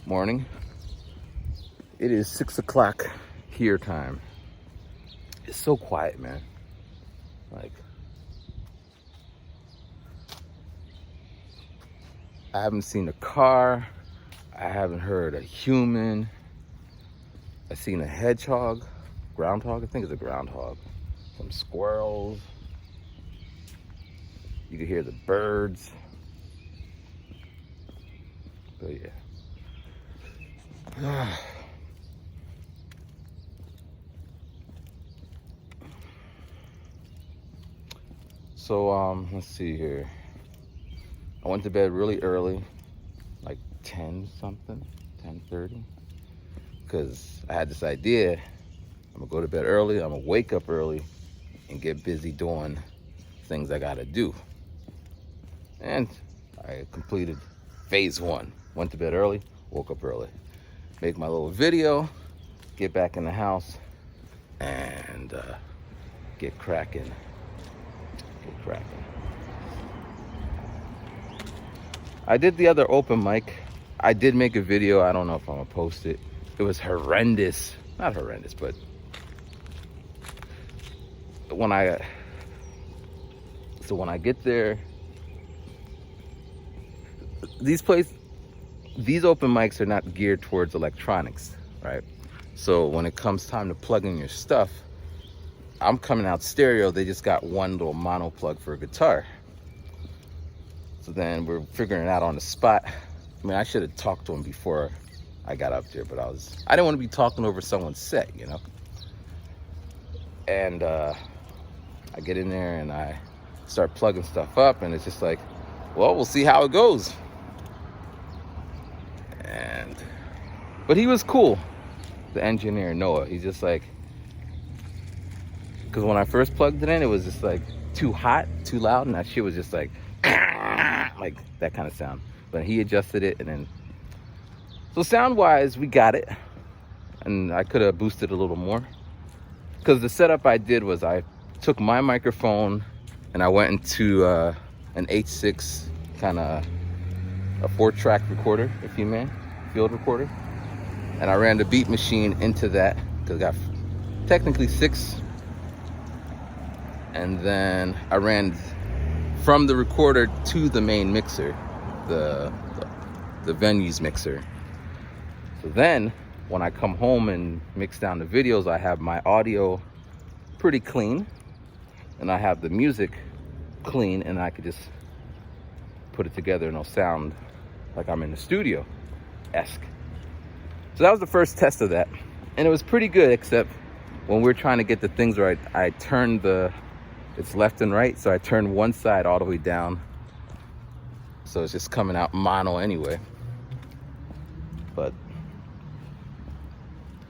Morning. It is 6 o'clock here time. It's so quiet, man. Like, I haven't seen a car. I haven't heard a human. I've seen a hedgehog, groundhog. I think it's a groundhog. Some squirrels. You can hear the birds. But yeah. So let's see here. I went to bed really early, like 10 something, 10:30, because I had this idea. I'm gonna go to bed early, I'm gonna wake up early and get busy doing things I gotta do. And I completed phase one. Went to bed early, woke up early. Make my little video, get back in the house, and get cracking. I did the other open mic. I did make a video. I don't know if I'm gonna post it. It was horrendous. Not horrendous, but when I get there, these open mics are not geared towards electronics, right? So when it comes time to plug in your stuff, I'm coming out stereo. They just got one little mono plug for a guitar. So then we're figuring it out on the spot. I mean, I should have talked to him before I got up there, but I didn't want to be talking over someone's set, you know? And I get in there and I start plugging stuff up, and it's just like, well, we'll see how it goes. But he was cool, the engineer, Noah. He's just like, because when I first plugged it in, it was just like too hot, too loud, and that shit was just like that kind of sound. But he adjusted it, and then, so sound-wise, we got it. And I could have boosted a little more. Because the setup I did was I took my microphone and I went into an H6 kind of a 4-track recorder, if you may, field recorder. And I ran the beat machine into that, because I got technically 6. And then I ran from the recorder to the main mixer, the venue's mixer. So then when I come home and mix down the videos, I have my audio pretty clean and I have the music clean, and I could just put it together and it'll sound like I'm in the studio-esque. So that was the first test of that, and it was pretty good, except when we're trying to get the things right, I turned it's left and right, so I turned one side all the way down, so it's just coming out mono anyway. But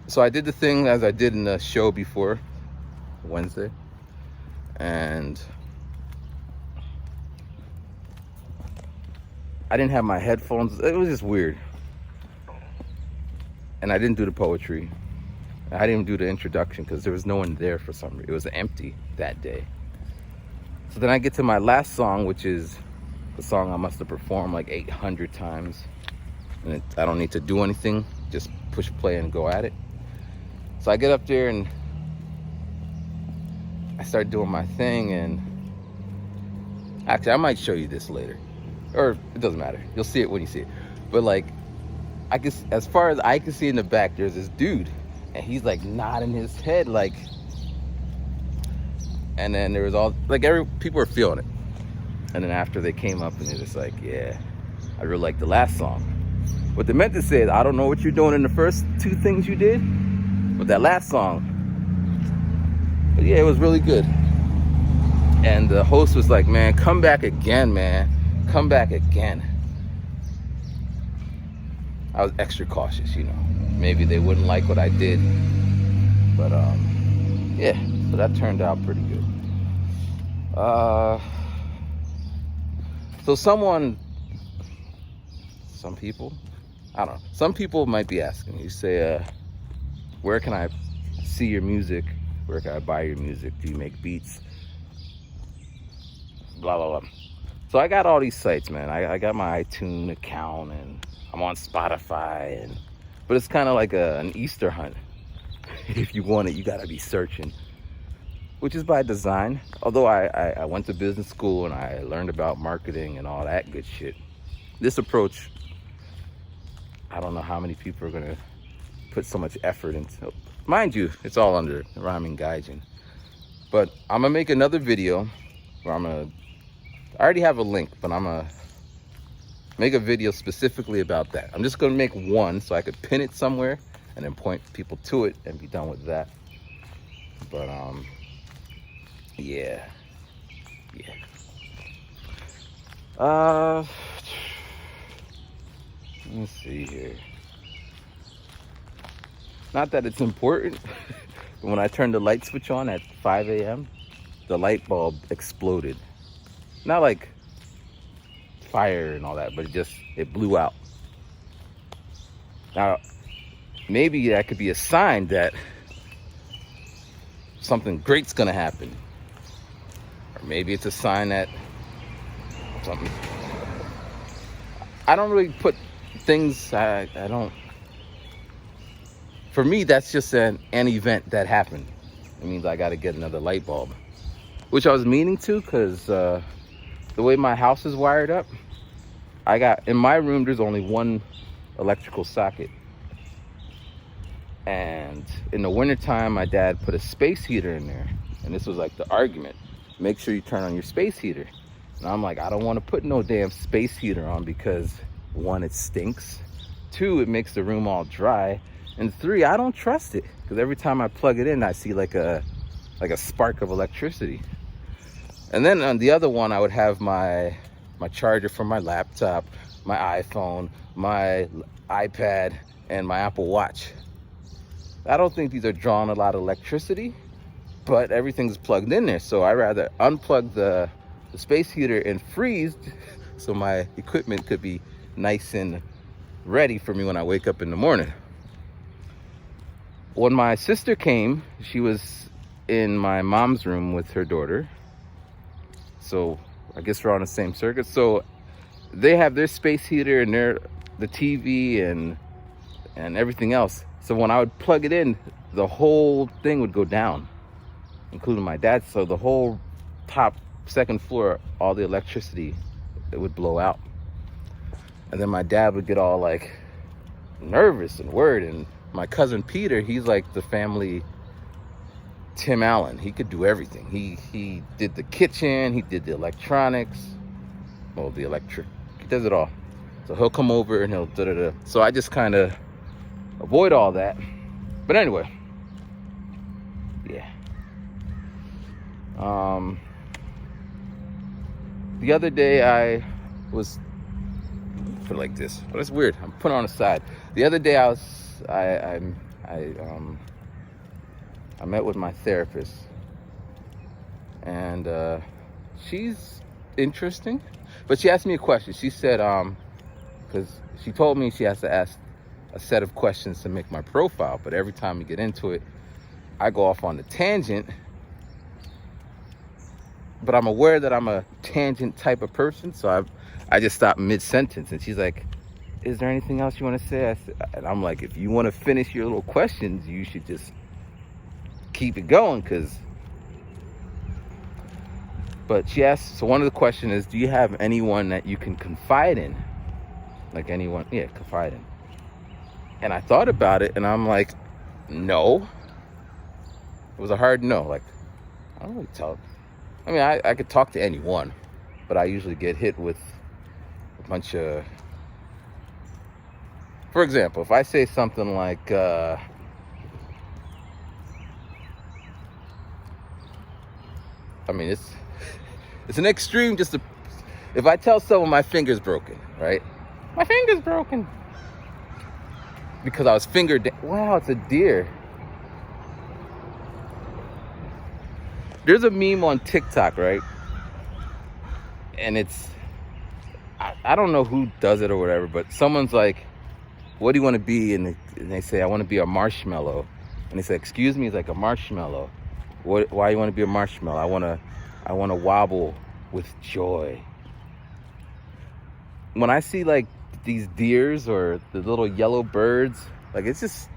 so I did the thing as I did in the show before, Wednesday, and I didn't have my headphones. It was just weird. And I didn't do the poetry. I didn't do the introduction because there was no one there for some reason. It was empty that day. So then I get to my last song, which is the song I must have performed like 800 times. And I don't need to do anything, just push play and go at it. So I get up there and I start doing my thing, and actually I might show you this later. Or it doesn't matter. You'll see it when you see it. But like, I guess as far as I can see in the back, there's this dude, and he's like nodding his head, like, and then there was all like people were feeling it. And then after they came up and they're just like, yeah, I really like the last song. What they meant to say is, I don't know what you're doing in the first 2 things you did, but that last song, but yeah, it was really good. And the host was like, man, come back again, man. Come back again. I was extra cautious, you know. Maybe they wouldn't like what I did. But yeah, so that turned out pretty good. So some people, I don't know. Some people might be asking, you say, where can I see your music? Where can I buy your music? Do you make beats? Blah, blah, blah. So I got all these sites, man. I got my iTunes account, and I'm on Spotify, but it's kind of like an Easter hunt. If you want it, you gotta be searching, which is by design. Although I went to business school and I learned about marketing and all that good shit. This approach, I don't know how many people are gonna put so much effort into. Mind you, it's all under rhyming gaijin. But I'm gonna make another video where I already have a link, but I'm gonna make a video specifically about that. I'm just gonna make one so I could pin it somewhere and then point people to it and be done with that. But yeah. Let me see here. Not that it's important, but when I turned the light switch on at 5 a.m., the light bulb exploded. Not like fire and all that, but it blew out. Now, maybe that could be a sign that something great's gonna happen. Or maybe it's a sign that something. I don't really put things, I don't. For me, that's just an event that happened. It means I gotta get another light bulb, which I was meaning to, because the way my house is wired up, in my room, there's only one electrical socket. And in the wintertime, my dad put a space heater in there. And this was like the argument. Make sure you turn on your space heater. And I'm like, I don't want to put no damn space heater on because 1, it stinks. 2, it makes the room all dry. And 3, I don't trust it. Because every time I plug it in, I see like a spark of electricity. And then on the other one, I would have my charger for my laptop, my iPhone, my iPad, and my Apple Watch. I don't think these are drawing a lot of electricity, but everything's plugged in there. So I rather unplug the space heater and freeze so my equipment could be nice and ready for me when I wake up in the morning. When my sister came, she was in my mom's room with her daughter. So I guess we're on the same circuit. So they have their space heater and the TV and everything else. So when I would plug it in, the whole thing would go down, including my dad. So the whole top, second floor, all the electricity, it would blow out. And then my dad would get all like nervous and worried. And my cousin Peter, he's like the family Tim Allen. He could do everything. He did the kitchen, he did the electronics, well, the electric, he does it all. So he'll come over and he'll da-da-da. So I just kind of avoid all that. But anyway, yeah. The other day I was, put it like this, but it's weird, I'm putting on the side. The other day I met with my therapist, and she's interesting, but she asked me a question. She said, because she told me she has to ask a set of questions to make my profile, but every time we get into it, I go off on the tangent. But I'm aware that I'm a tangent type of person, so I just stop mid-sentence. And she's like, is there anything else you want to say? And I'm like, if you want to finish your little questions, you should just keep it going, but she asked, so one of the questions is, do you have anyone that you can confide in? Like anyone, yeah, confide in. And I thought about it, and I'm like, no. It was a hard no. Like, I don't really talk. I mean, I could talk to anyone, but I usually get hit with a bunch of, for example, if I say something like, I mean, it's an extreme, if I tell someone my finger's broken, right? My finger's broken. Because I was wow, it's a deer. There's a meme on TikTok, right? And I don't know who does it or whatever, but someone's like, what do you want to be? And they say, I want to be a marshmallow. And they say, excuse me, it's like a marshmallow. Why you want to be a marshmallow? I want to wobble with joy. When I see like these deers or the little yellow birds. Like, it's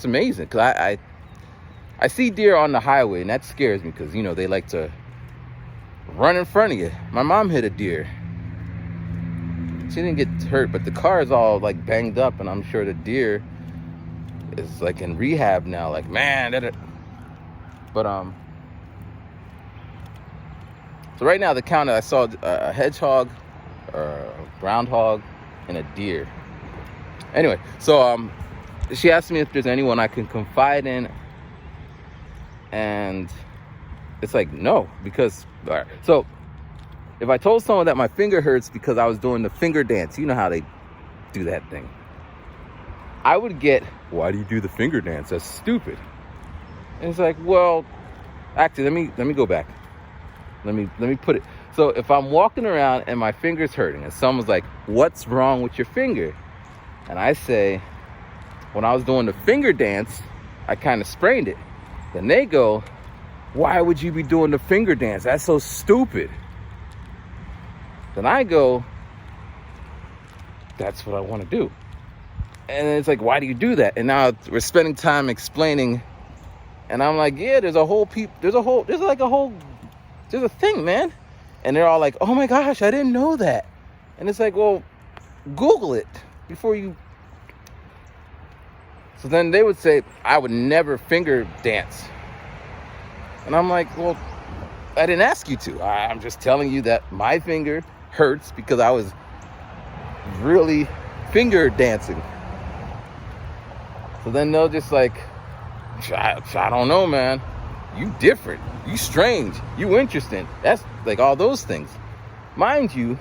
amazing. Because I see deer on the highway, and that scares me because, they like to run in front of you. My mom hit a deer. She didn't get hurt, but the car is all like banged up, and I'm sure the deer is like in rehab now. Like, man, but so right now the count, I saw a hedgehog, a groundhog, and a deer. Anyway, so she asked me if there's anyone I can confide in, and it's like, no, because all right, so if I told someone that my finger hurts because I was doing the finger dance, you know how they do that thing, I would get, why do you do the finger dance? That's stupid. And it's like, well, actually, let me go back. Let me put it. So if I'm walking around and my finger's hurting, and someone's like, what's wrong with your finger? And I say, when I was doing the finger dance, I kind of sprained it. Then they go, why would you be doing the finger dance? That's so stupid. Then I go, that's what I want to do. And it's like, why do you do that? And now we're spending time explaining. And I'm like, yeah, there's a thing, man. And they're all like, oh my gosh, I didn't know that. And it's like, well, Google it before you. So then they would say, I would never finger dance. And I'm like, well, I didn't ask you to. I'm just telling you that my finger hurts because I was really finger dancing. So then they'll just like, I don't know, man. You different. You strange. You interesting. That's like all those things. Mind you,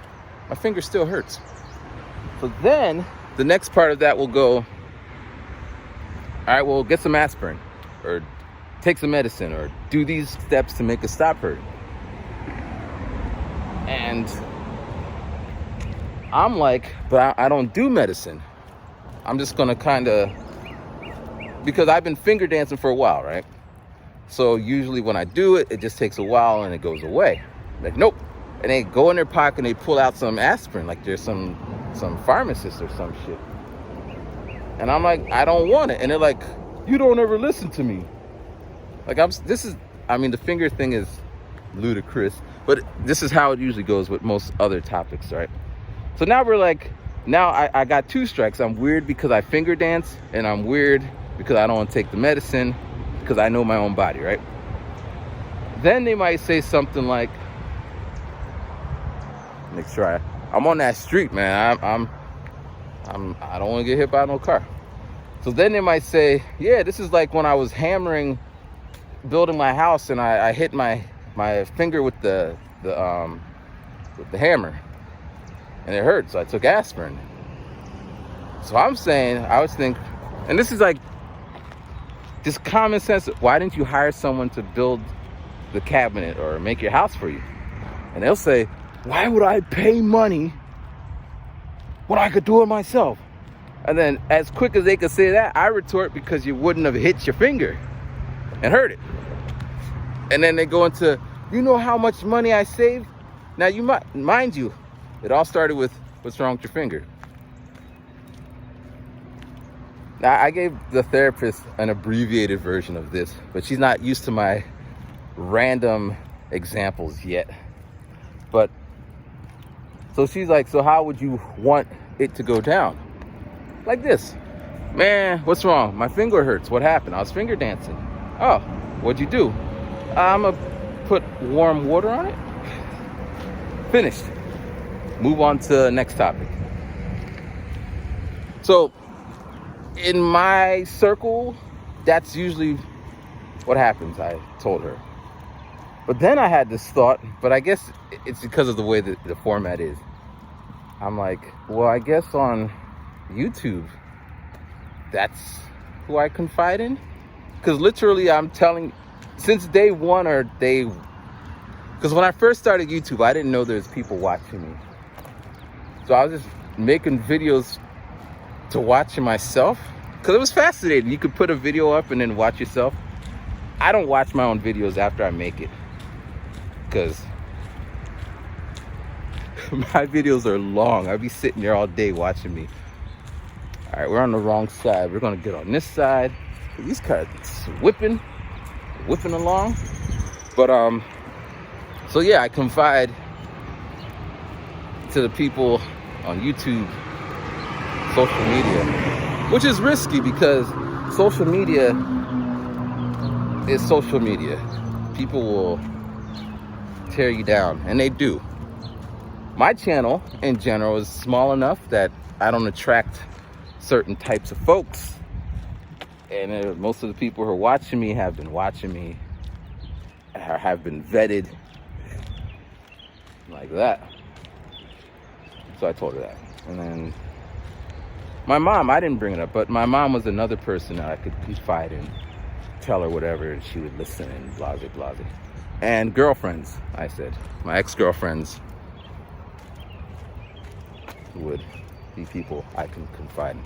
my finger still hurts. So then the next part of that will go, all right, well, get some aspirin or take some medicine or do these steps to make it stop hurting. And I'm like, but I don't do medicine. I'm just going to kind of, because I've been finger dancing for a while, right? So usually when I do it, it just takes a while and it goes away. Like, nope. And they go in their pocket and they pull out some aspirin, like there's some pharmacist or some shit. And I'm like, I don't want it. And they're like, you don't ever listen to me. Like, the finger thing is ludicrous, but this is how it usually goes with most other topics, right? So now we're like, I got two strikes. I'm weird because I finger dance, and I'm weird because I don't want to take the medicine because I know my own body, right? Then they might say something like, make sure I'm on that street, man. I don't want to get hit by no car. So then they might say, yeah, this is like when I was building my house, and I hit my finger with the hammer, and it hurt, so I took aspirin. So I'm saying, I was thinking, and this is like just common sense. Why didn't you hire someone to build the cabinet or make your house for you? And they'll say, why would I pay money when I could do it myself? And then as quick as they could say that, I retort, because you wouldn't have hit your finger and hurt it. And then they go into, you know how much money I saved? Now, mind you, it all started with, what's wrong with your finger? Now, I gave the therapist an abbreviated version of this, but she's not used to my random examples yet. But, so she's like, so how would you want it to go down? Like this. Man, what's wrong? My finger hurts. What happened? I was finger dancing. Oh, what'd you do? I'm going to put warm water on it. Finished. Move on to the next topic. So, in my circle, that's usually what happens, I told her. But then I had this thought, but I guess it's because of the way that the format is. I'm like, well, I guess on YouTube, that's who I confide in. Because literally, I'm telling, since day one, because when I first started YouTube, I didn't know there's people watching me. So I was just making videos to watch myself, because it was fascinating. You could put a video up and then watch yourself. I don't watch my own videos after I make it, because My videos are long. I'll be sitting there all day watching me. All right, we're on the wrong side. We're gonna get on this side. These cars whipping along. But so yeah, I confide to the people on YouTube, social media, which is risky because social media is social media. People will tear you down, and they do. My channel in general is small enough that I don't attract certain types of folks, and most of the people who are watching me have been watching me, or have been vetted like that. So I told her that. And then my mom, I didn't bring it up, but my mom was another person that I could confide in, tell her whatever, and she would listen, and blase. And girlfriends, I said, my ex-girlfriends would be people I can confide in.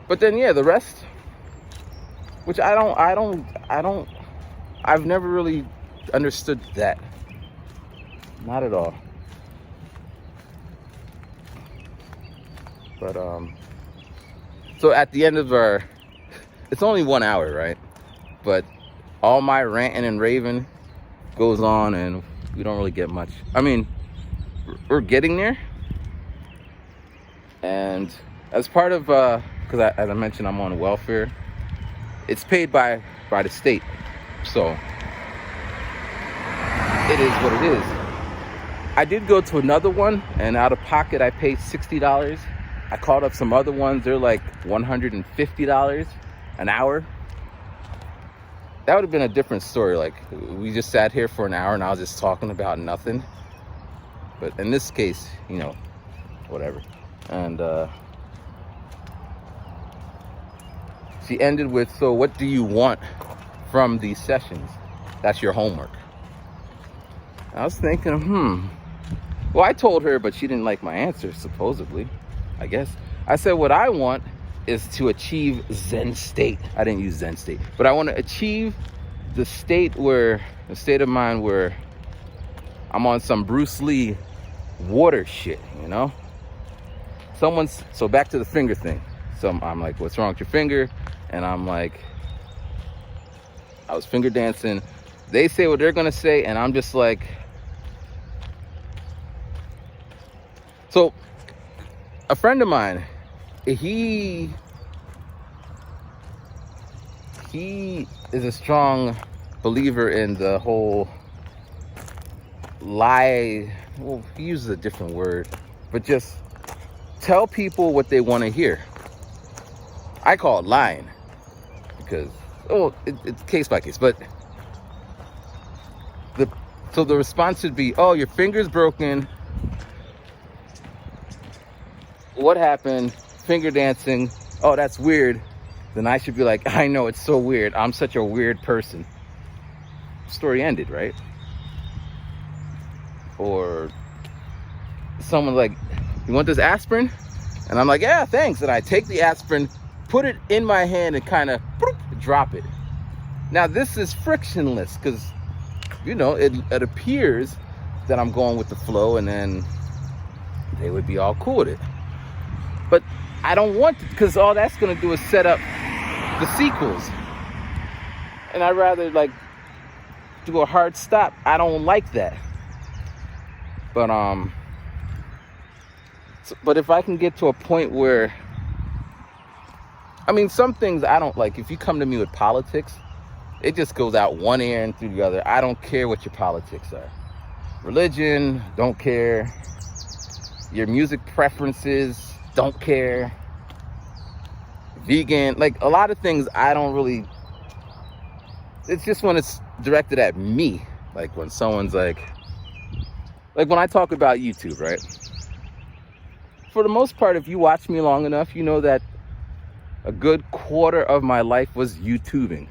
But then, yeah, the rest, which I've never really understood that. Not at all. But, so at the end of it's only 1 hour, right? But all my ranting and raving goes on, and we don't really get much. I mean, we're getting there. And as part of, because as I mentioned, I'm on welfare. It's paid by the state. So it is what it is. I did go to another one, and out of pocket, I paid $60. I called up some other ones. They're like $150 an hour. That would have been a different story. Like, we just sat here for an hour and I was just talking about nothing. But in this case, you know, whatever. And she ended with, so what do you want from these sessions? That's your homework. I was thinking, Well, I told her, but she didn't like my answer, supposedly, I guess. I said, what I want is to achieve Zen state. I didn't use Zen state, but I want to achieve the state of mind where I'm on some Bruce Lee water shit, you know? So back to the finger thing. So I'm like, what's wrong with your finger? And I'm like, I was finger dancing. They say what they're gonna say, and I'm just like, so a friend of mine, he is a strong believer in the whole lie. Well, he uses a different word, but just tell people what they want to hear. I call it lying because, it's case by case, but so the response should be, oh, your finger's broken. What happened? Finger dancing. Oh, that's weird. Then I should be like, I know, it's so weird. I'm such a weird person. Story ended, right? Or someone like, you want this aspirin? And I'm like, yeah, thanks. And I take the aspirin, put it in my hand, and kind of drop it. Now this is frictionless because, you know, it appears that I'm going with the flow, and then they would be all cool with it. But I don't want to, because all that's going to do is set up the sequels. And I'd rather like do a hard stop. I don't like that. But but if I can get to a point where, I mean, some things I don't like. If you come to me with politics, it just goes out one ear and through the other. I don't care what your politics are. Religion, don't care. Your music preferences, don't care. Vegan, like a lot of things I don't really, it's just when it's directed at me. Like when someone's like when I talk about YouTube, right? For the most part, if you watch me long enough, you know that a good quarter of my life was YouTubing.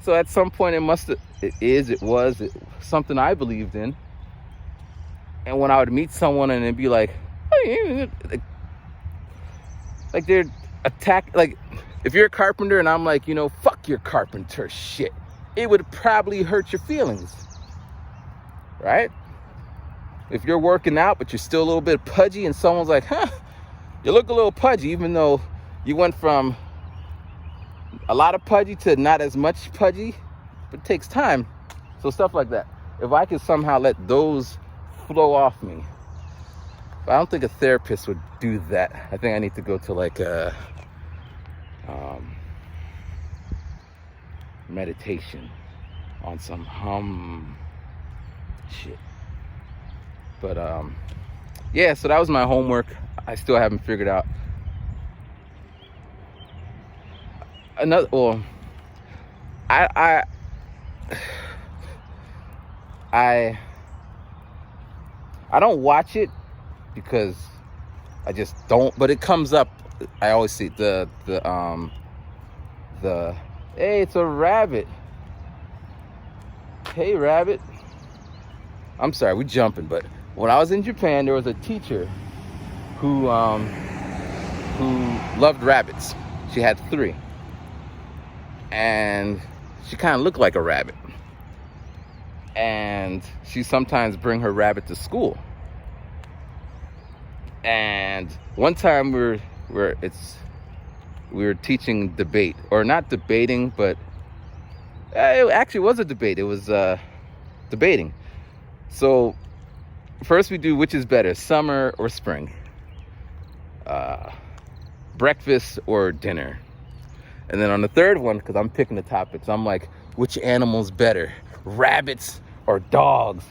So at some point it was something I believed in. And when I would meet someone and it'd be like, like they're like if you're a carpenter and I'm like, you know, fuck your carpenter shit, it would probably hurt your feelings, right? if you're working out, but you're still a little bit pudgy, and someone's like, huh, you look a little pudgy, even though you went from a lot of pudgy to not as much pudgy, but it takes time. So stuff like that. If I could somehow let those flow off me. But I don't think a therapist would do that. I think I need to go to like a meditation on some shit. But yeah, so that was my homework. I still haven't figured out another. Well, I don't watch it because I just don't. But it comes up. I always see the hey, it's a rabbit. Hey, rabbit. I'm sorry, we jumping, but when I was in Japan, there was a teacher who loved rabbits. She had 3, and she kind of looked like a rabbit. And she sometimes bring her rabbit to school. And one time we were teaching debate, or not debating, but it actually was a debate. It was debating. So first we do which is better, summer or spring, breakfast or dinner. And then on the third one, because I'm picking the topics, I'm like, which animal's better, rabbits or dogs?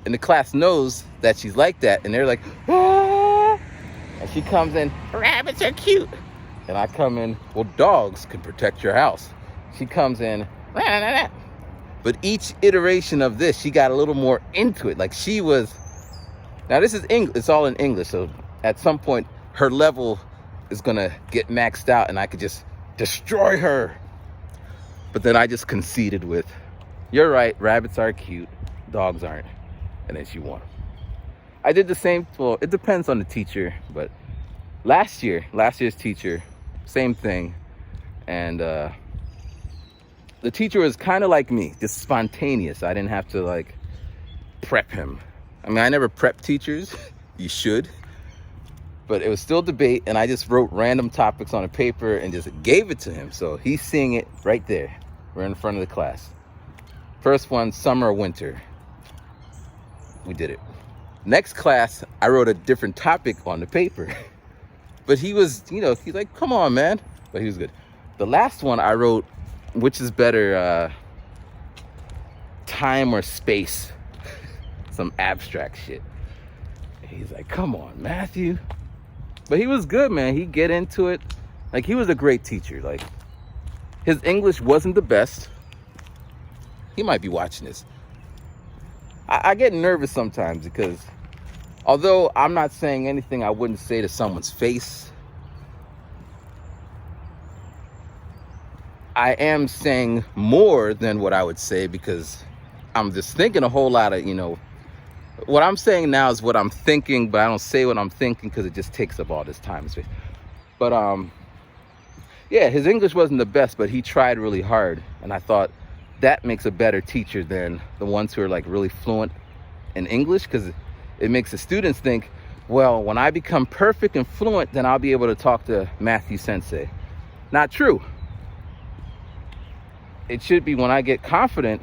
And the class knows that she's like that, and they're like, ah! And she comes in, rabbits are cute. And I come in, well, dogs can protect your house. She comes in, nah. But each iteration of this, she got a little more into it. Like she was, now this is English, it's all in English. So at some point, her level is gonna get maxed out and I could just destroy her. But then I just conceded with, you're right, rabbits are cute, dogs aren't. And then she won. I did the same, well, it depends on the teacher, but last year's teacher, same thing. And the teacher was kind of like me, just spontaneous. I didn't have to like prep him. I mean, I never prep teachers. You should. But it was still debate, and I just wrote random topics on a paper and just gave it to him. So he's seeing it right there. We're in front of the class. First one, summer or winter. We did it. Next class, I wrote a different topic on the paper. But he was, he's like, come on, man. But he was good. The last one I wrote, which is better, time or space? Some abstract shit. He's like, come on, Matthew. But he was good, man. He'd get into it. Like, he was a great teacher. Like, his English wasn't the best. He might be watching this. I get nervous sometimes because although I'm not saying anything I wouldn't say to someone's face, I am saying more than what I would say because I'm just thinking a whole lot of, what I'm saying now is what I'm thinking, but I don't say what I'm thinking because it just takes up all this time and space. But yeah, his English wasn't the best, but he tried really hard. And I thought that makes a better teacher than the ones who are like really fluent in English, because it makes the students think, well, when I become perfect and fluent, then I'll be able to talk to Matthew Sensei. Not true. It should be when I get confident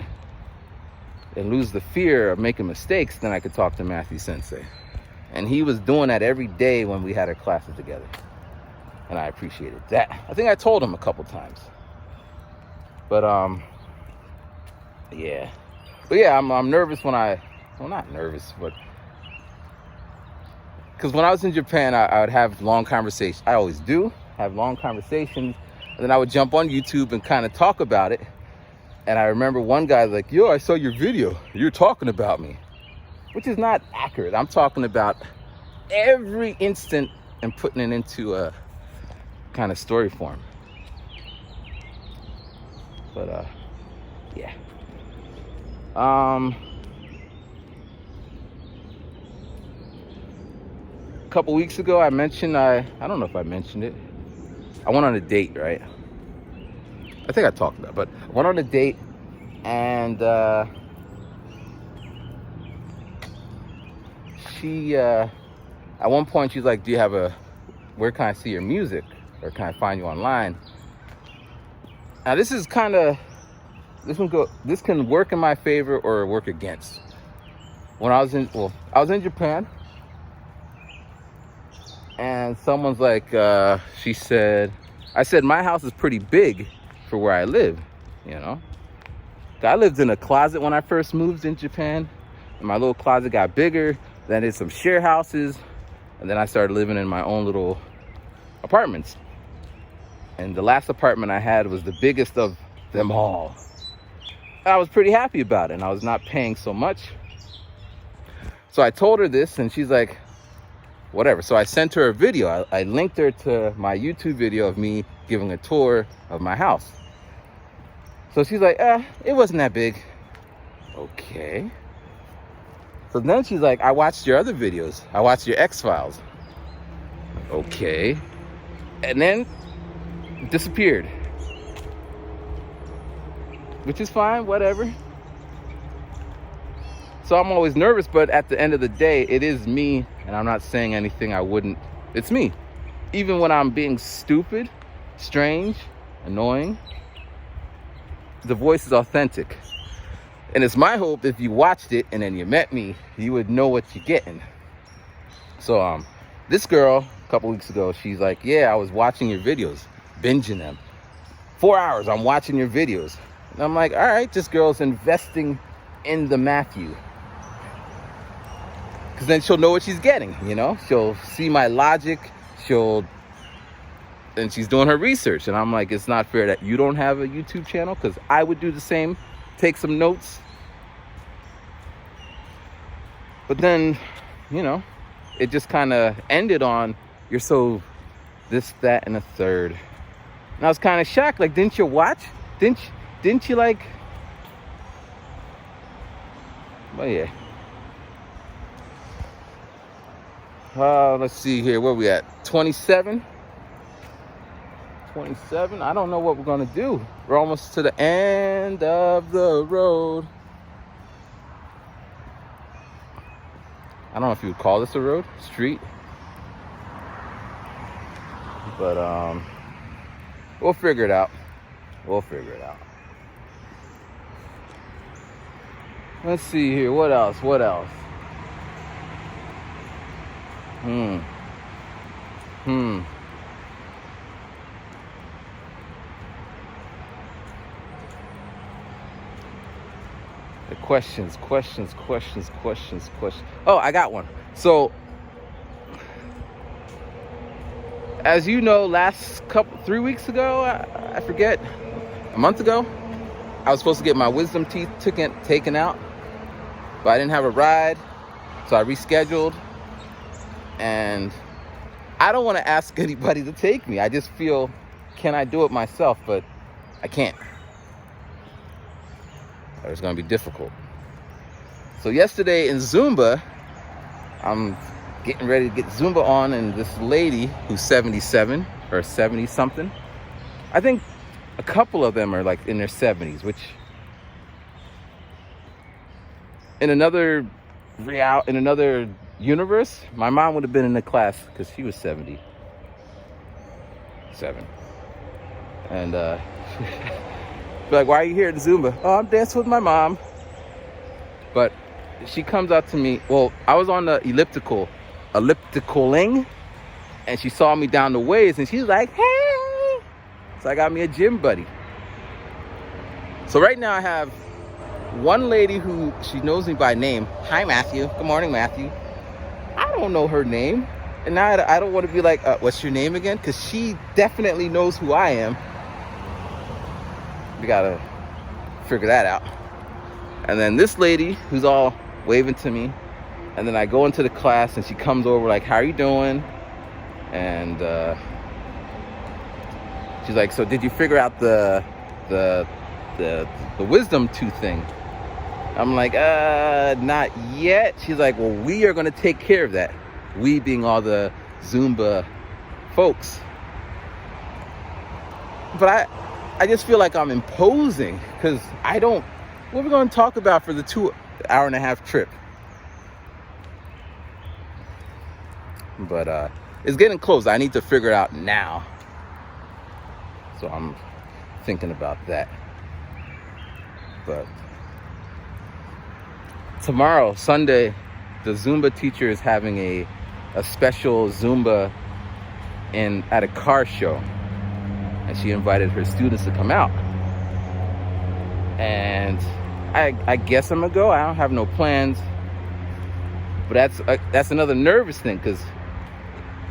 and lose the fear of making mistakes, then I could talk to Matthew Sensei. And he was doing that every day when we had our classes together. And I appreciated that. I think I told him a couple times. But yeah. But yeah, I'm nervous when well, not nervous, but because when I was in Japan, I would have long conversations. I always do have long conversations. And then I would jump on YouTube and kind of talk about it. And I remember one guy like, yo, I saw your video. You're talking about me. Which is not accurate. I'm talking about every instant and putting it into a kind of story form. But yeah. A couple weeks ago I mentioned, I don't know if I mentioned it. I went on a date, right? I think I talked about it, but I went on a date and she, at one point, she's like, where can I see your music? Or can I find you online? Now, this can work in my favor or work against. When I was in Japan, and someone's like, I said, my house is pretty big for where I live, you know? I lived in a closet when I first moved in Japan, and my little closet got bigger. Then I did some share houses, and then I started living in my own little apartments. And the last apartment I had was the biggest of them all. I was pretty happy about it, and I was not paying so much. So I told her this, and she's like, whatever. So I sent her a video. I linked her to my YouTube video of me giving a tour of my house. So she's like, it wasn't that big. Okay. So then she's like, I watched your other videos. I watched your X-Files. Okay. And then disappeared. Which is fine, whatever. So I'm always nervous, but at the end of the day, it is me, and I'm not saying anything I wouldn't. It's me. Even when I'm being stupid, strange, annoying, the voice is authentic. And it's my hope if you watched it and then you met me, you would know what you're getting. So this girl, a couple weeks ago, she's like, yeah, I was watching your videos, binging them. 4 hours, I'm watching your videos. And I'm like, all right, this girl's investing in the Matthew. Because then she'll know what she's getting, you know? She'll see my logic, and she's doing her research. And I'm like, it's not fair that you don't have a YouTube channel, because I would do the same, take some notes. But then, you know, it just kind of ended on, you're so this, that, and a third. And I was kind of shocked. Like, didn't you watch? Didn't you like? Well, yeah. Let's see here. Where we at? 27. 27. I don't know what we're gonna do. We're almost to the end of the road. I don't know if you would call this a road, street, but we'll figure it out. Let's see here. What else? The questions. Oh, I got one. So, as you know, 3 weeks ago, I forget, a month ago, I was supposed to get my wisdom teeth taken out, but I didn't have a ride, so I rescheduled. And I don't want to ask anybody to take me. I just feel, can I do it myself? But I can't. It's going to be difficult. So yesterday in Zumba, I'm getting ready to get Zumba on, and this lady who's 77 or 70 something, I think a couple of them are like in their 70s, which in another universe, my mom would have been in the class because she was 77. And be like, why are you here at Zumba? Oh, I'm dancing with my mom. But she comes up to me. Well, I was on the ellipticaling, and she saw me down the ways, and she's like, hey. So I got me a gym buddy. So right now I have one lady who, she knows me by name. Hi, Matthew. Good morning, Matthew. I don't know her name. And now I don't want to be like, what's your name again? Because she definitely knows who I am. We gotta figure that out. And then this lady who's all waving to me, and then I go into the class and she comes over like, how are you doing? And she's like, so did you figure out the wisdom tooth thing? I'm like, not yet. She's like, well, we are gonna take care of that. We being all the Zumba folks. But I just feel like I'm imposing, because what are we going to talk about for the 2.5 hour trip? But it's getting close. I need to figure it out now. So I'm thinking about that. But tomorrow, Sunday, the Zumba teacher is having a special Zumba at a car show. And she invited her students to come out. And I guess I'm gonna go. I don't have no plans. But that's another nervous thing, because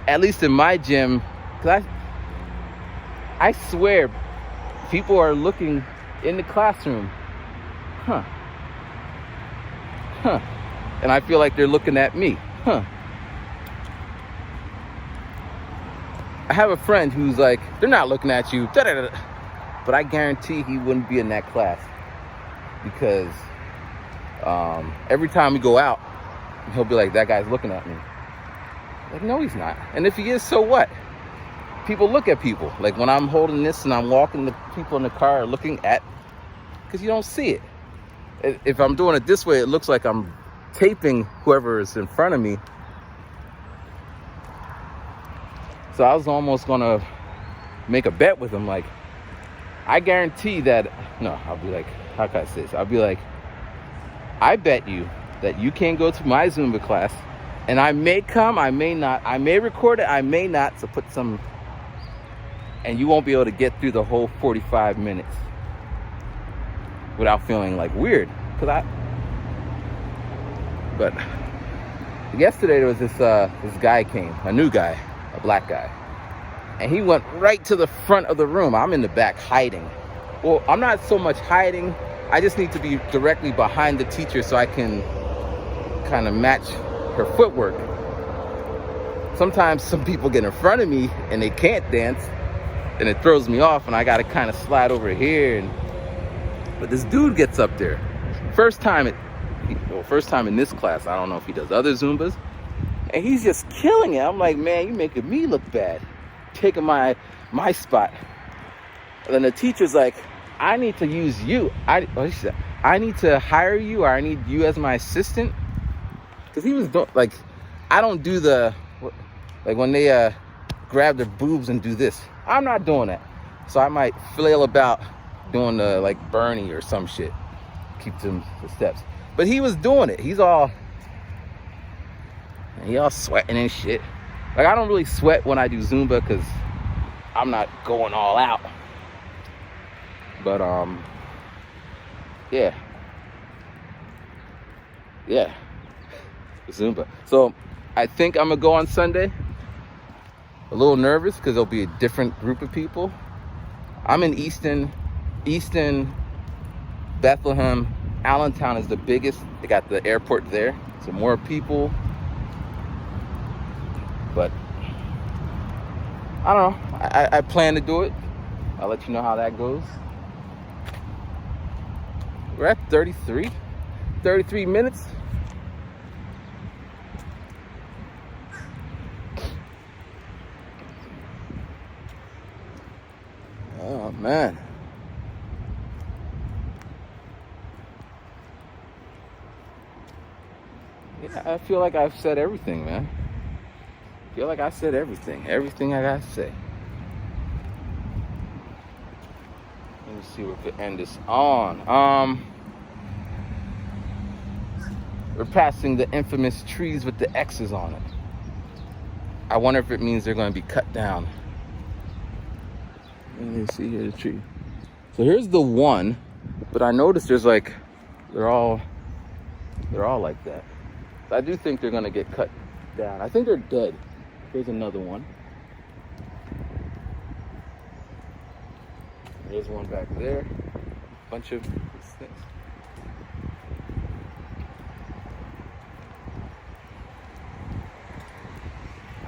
at least in my gym, because I swear people are looking in the classroom. And I feel like they're looking at me. I have a friend who's like, they're not looking at you, but I guarantee he wouldn't be in that class, because every time we go out, he'll be like, that guy's looking at me. Like, no, he's not. And if he is, so what? People look at people. Like, when I'm holding this and I'm walking, the people in the car are looking at, because you don't see it. If I'm doing it this way, it looks like I'm taping whoever is in front of me. So I was almost gonna make a bet with him, like, I guarantee that, no, I'll be like, how can I say this? I'll be like, I bet you that you can't go to my Zumba class, and I may come, I may not, I may record it, I may not, so put some, and you won't be able to get through the whole 45 minutes without feeling like weird. But yesterday there was this guy came, a new guy, a black guy, and he went right to the front of the room. I'm in the back hiding. Well, I'm not so much hiding, I just need to be directly behind the teacher so I can kind of match her footwork. Sometimes some people get in front of me and they can't dance, and it throws me off, and I gotta kind of slide over here. But this dude gets up there. First time in this class. I don't know if he does other Zumbas. And he's just killing it. I'm like, man, you making me look bad, taking my spot. And then the teacher's like, I need to use you. I need to hire you, or I need you as my assistant. Because he was doing, like, I don't do like when they grab their boobs and do this. I'm not doing that. So I might flail about doing the, like, Bernie or some shit. Keep them the steps. But he was doing it. He all sweating and shit. Like, I don't really sweat when I do Zumba because I'm not going all out. But yeah, Zumba. So I think I'm gonna go on Sunday. A little nervous because there'll be a different group of people. I'm in Easton, Bethlehem. Allentown is the biggest. They got the airport there, so more people. But I don't know. I plan to do it. I'll let you know how that goes. We're at 33 minutes. Oh, man. Yeah, I feel like I've said everything, man. I feel like I said everything I gotta say. Let me see what the end is on. We're passing the infamous trees with the X's on it. I wonder if it means they're going to be cut down. Let me see here, the tree. So here's the one, but I noticed there's like, they're all like that. So I do think they're going to get cut down. I think they're dead. Here's another one. There's one back there. Bunch of things.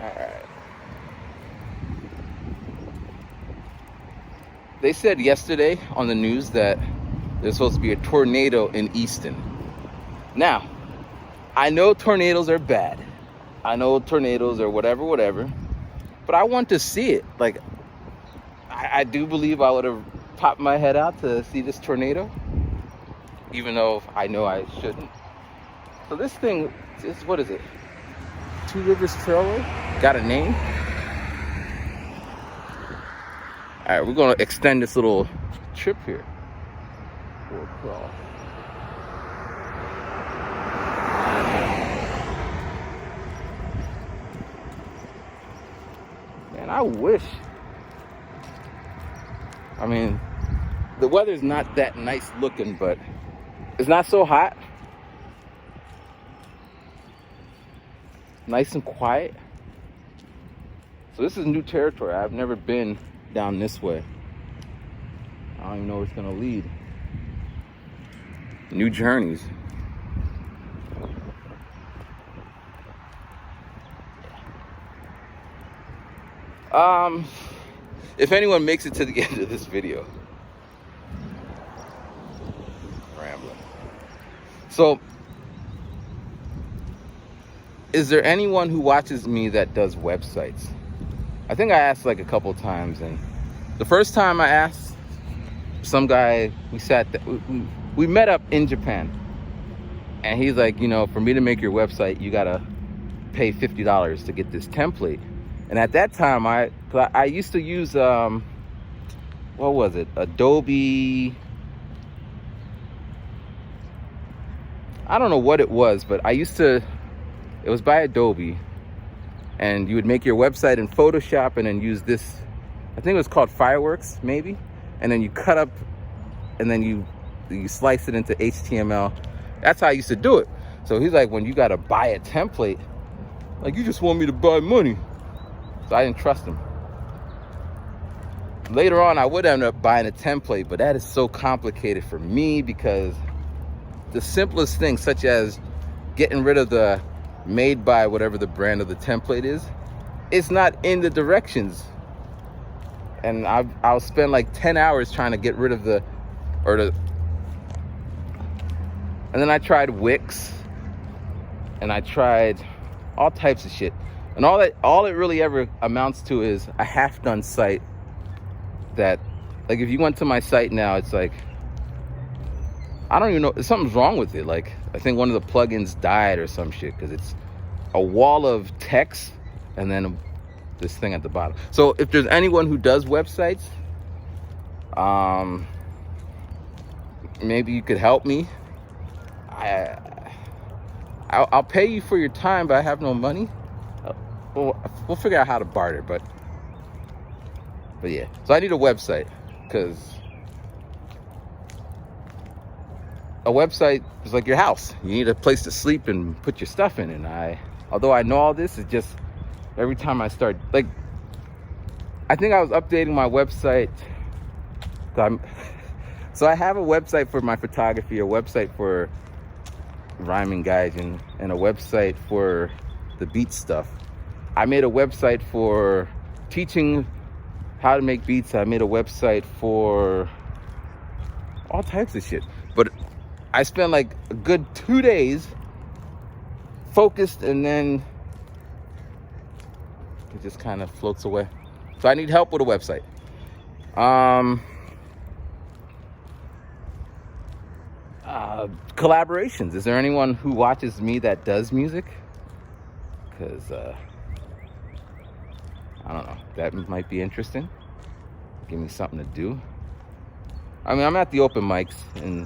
All right. They said yesterday on the news that there's supposed to be a tornado in Easton. Now, I know tornadoes are bad. I know tornadoes are whatever. But I want to see it. Like, I do believe I would have popped my head out to see this tornado, even though I know I shouldn't. So this thing is, what is it? Two Rivers Trailway? got a name. All right, we're gonna extend this little trip here. Man, I wish. I mean, the weather's not that nice looking, but it's not so hot. Nice and quiet. So this is new territory. I've never been down this way. I don't even know where it's gonna lead. New journeys. If anyone makes it to the end of this video, rambling. So, is there anyone who watches me that does websites? I think I asked like a couple times, and the first time I asked, some guy, we met up in Japan, and he's like, you know, for me to make your website, you gotta pay $50 to get this template. And at that time, I used to use what was it, Adobe, I don't know what it was, but it was by Adobe, and you would make your website in Photoshop and then use this, I think it was called Fireworks maybe, and then you cut up and then you slice it into HTML. That's how I used to do it. So he's like, when you gotta buy a template, like, you just want me to buy money. So I didn't trust him. Later on, I would end up buying a template, but that is so complicated for me, because the simplest things, such as getting rid of the made by whatever the brand of the template is, it's not in the directions. And I'll spend like 10 hours trying to get rid of and then I tried Wix, and I tried all types of shit. And all it really ever amounts to is a half-done site that, like, if you went to my site now, it's like, I don't even know, something's wrong with it. Like, I think one of the plugins died or some shit, because it's a wall of text and then this thing at the bottom. So if there's anyone who does websites, maybe you could help me. I'll pay you for your time, but I have no money. We'll figure out how to barter, but yeah. So I need a website, because a website is like your house. You need a place to sleep and put your stuff in. And although I know all this, it's just every time I start, like, I think I was updating my website. So I have a website for my photography, a website for rhyming gaijin, and a website for the beat stuff. I made a website for teaching how to make beats. I made a website for all types of shit. But I spent like a good 2 days focused, and then it just kind of floats away. So I need help with a website. Collaborations. Is there anyone who watches me that does music? Because I don't know, that might be interesting. Give me something to do. I mean, I'm at the open mics, and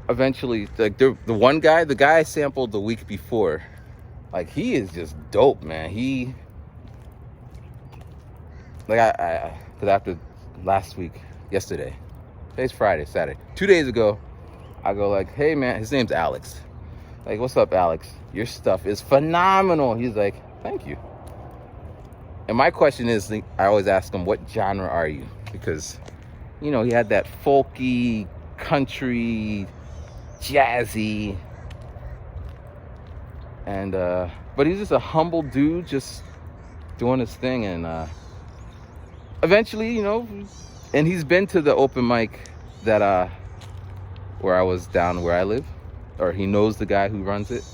eventually, like, the one guy, the guy I sampled the week before, like, he is just dope, man. He, like, because after last week, yesterday, today's Friday, Saturday, 2 days ago, I go like, hey man, his name's Alex. Like, what's up, Alex? Your stuff is phenomenal. He's like, thank you. And my question is, I always ask him, what genre are you? Because, you know, he had that folky, country, jazzy, and but he's just a humble dude, just doing his thing. And eventually, you know, and he's been to the open mic that where I was down where I live, or he knows the guy who runs it.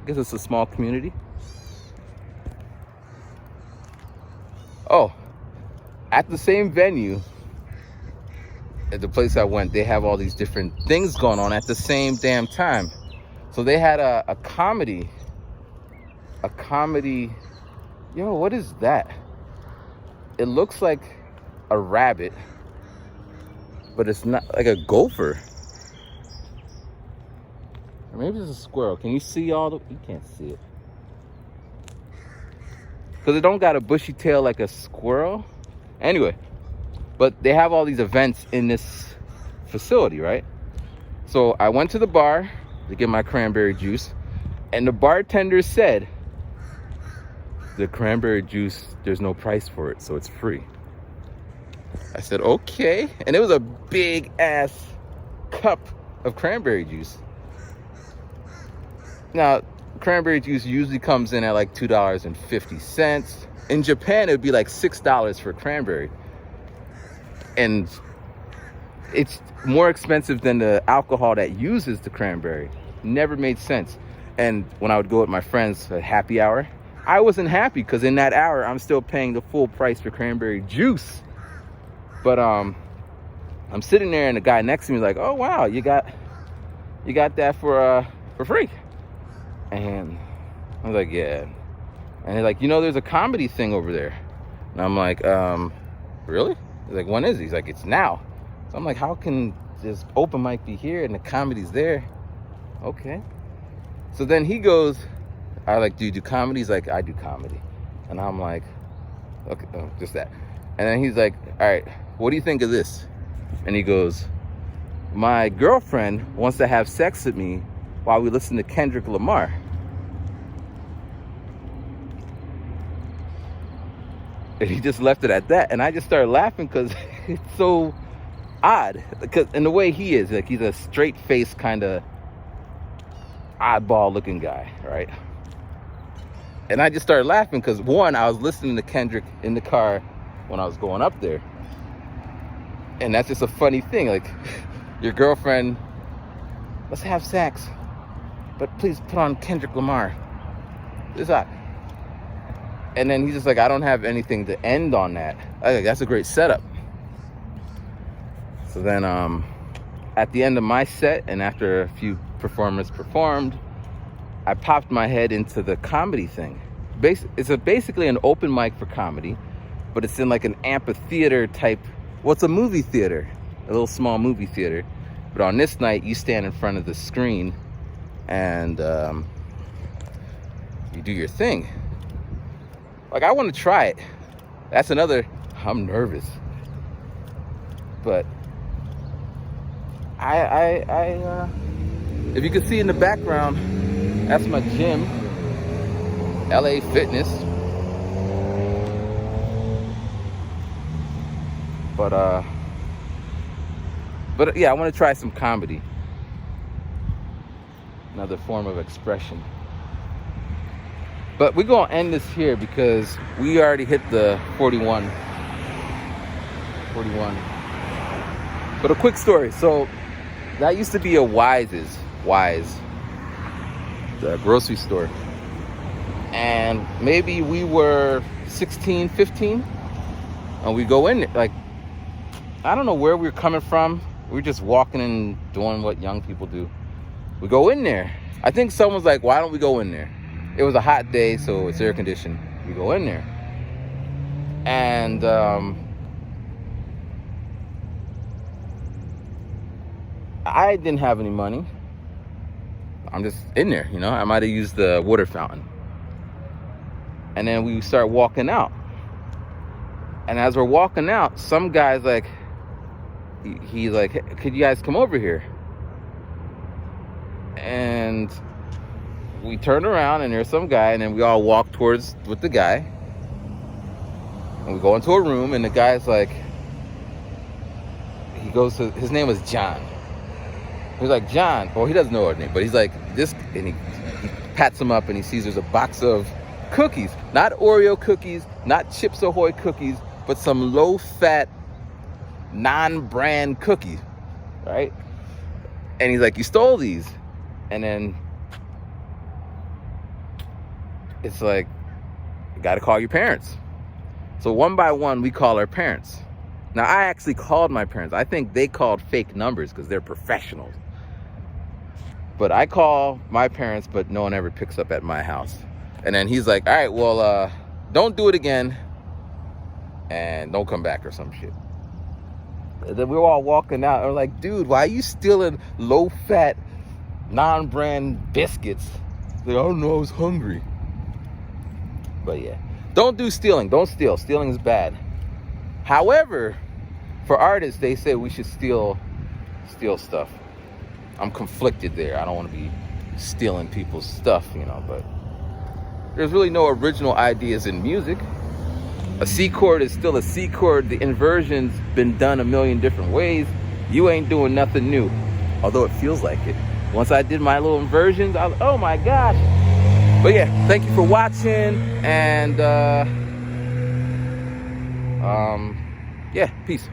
I guess it's a small community. Oh, at the same venue, at the place I went, they have all these different things going on at the same damn time. So they had a comedy a comedy. Yo, what is that? It looks like a rabbit, but it's not, like a gopher. Or maybe it's a squirrel. Can you see all the, you can't see it. Because it don't got a bushy tail like a squirrel. Anyway, but they have all these events in this facility, right? So I went to the bar to get my cranberry juice, and the bartender said, the cranberry juice, there's no price for it, so it's free. I said, okay. And it was a big ass cup of cranberry juice. Now, cranberry juice usually comes in at like $2.50. In Japan, it would be like $6 for cranberry. And it's more expensive than the alcohol that uses the cranberry. Never made sense. And when I would go with my friends at happy hour, I wasn't happy because in that hour, I'm still paying the full price for cranberry juice. But I'm sitting there and the guy next to me is like, oh, wow, you got that for free. And I was like, yeah. And he's like, you know, there's a comedy thing over there. And I'm like, really? He's like, when is it? He's like, it's now. So I'm like, how can this open mic be here and the comedy's there? Okay. So then he goes, I like, do you do comedy? He's like, I do comedy. And I'm like, okay, oh, just that. And then he's like, all right, what do you think of this? And he goes, my girlfriend wants to have sex with me while we listen to Kendrick Lamar. And he just left it at that. And I just started laughing because it's so odd. Because in the way he is, like, he's a straight-faced kind of oddball-looking guy, right? And I just started laughing because, one, I was listening to Kendrick in the car when I was going up there. And that's just a funny thing. Like, your girlfriend, let's have sex, but please put on Kendrick Lamar. It's hot. And then he's just like, I don't have anything to end on that. I think that's a great setup. So then at the end of my set, and after a few performers performed, I popped my head into the comedy thing. It's basically an open mic for comedy, but it's in like an amphitheater type. Well, it's a movie theater, a little small movie theater. But on this night, you stand in front of the screen and you do your thing. Like, I want to try it. That's another, I'm nervous. But if you can see in the background, that's my gym, LA Fitness. But yeah, I want to try some comedy. Another form of expression. But we're going to end this here because we already hit the 41. But a quick story. So that used to be a Wise, the grocery store. And maybe we were 16, 15. And we go in, like, I don't know where we were coming from. We were just walking and doing what young people do. We go in there. I think someone's like, why don't we go in there? It was a hot day, so it's air conditioned. We go in there. And I didn't have any money. I'm just in there, you know. I might have used the water fountain. And then we start walking out. And as we're walking out, some guy's like, he's like, hey, could you guys come over here? And we turn around and there's some guy, and then we all walk towards with the guy. And we go into a room, and the guy's like, he goes to, his name was John. He's like, John, well, he doesn't know our name, but he's like, this, and he pats him up and he sees there's a box of cookies, not Oreo cookies, not Chips Ahoy cookies, but some low-fat, non-brand cookie, right? And he's like, you stole these. And then it's like, you gotta call your parents. So one by one, we call our parents. Now, I actually called my parents. I think they called fake numbers because they're professionals. But I call my parents, but no one ever picks up at my house. And then he's like, all right, well, don't do it again and don't come back or some shit. And then we were all walking out and we're like, dude, why are you stealing low-fat, non-brand biscuits? Like, I don't know, I was hungry. But yeah, don't do stealing. Don't steal. Stealing is bad. However, for artists, they say we should steal stuff. I'm conflicted there. I don't want to be stealing people's stuff, you know, but there's really no original ideas in music. A C chord is still a C chord. The inversion's been done a million different ways. You ain't doing nothing new, although it feels like it. Once I did my little inversions, I was, oh my gosh. But yeah, thank you for watching, and yeah, peace.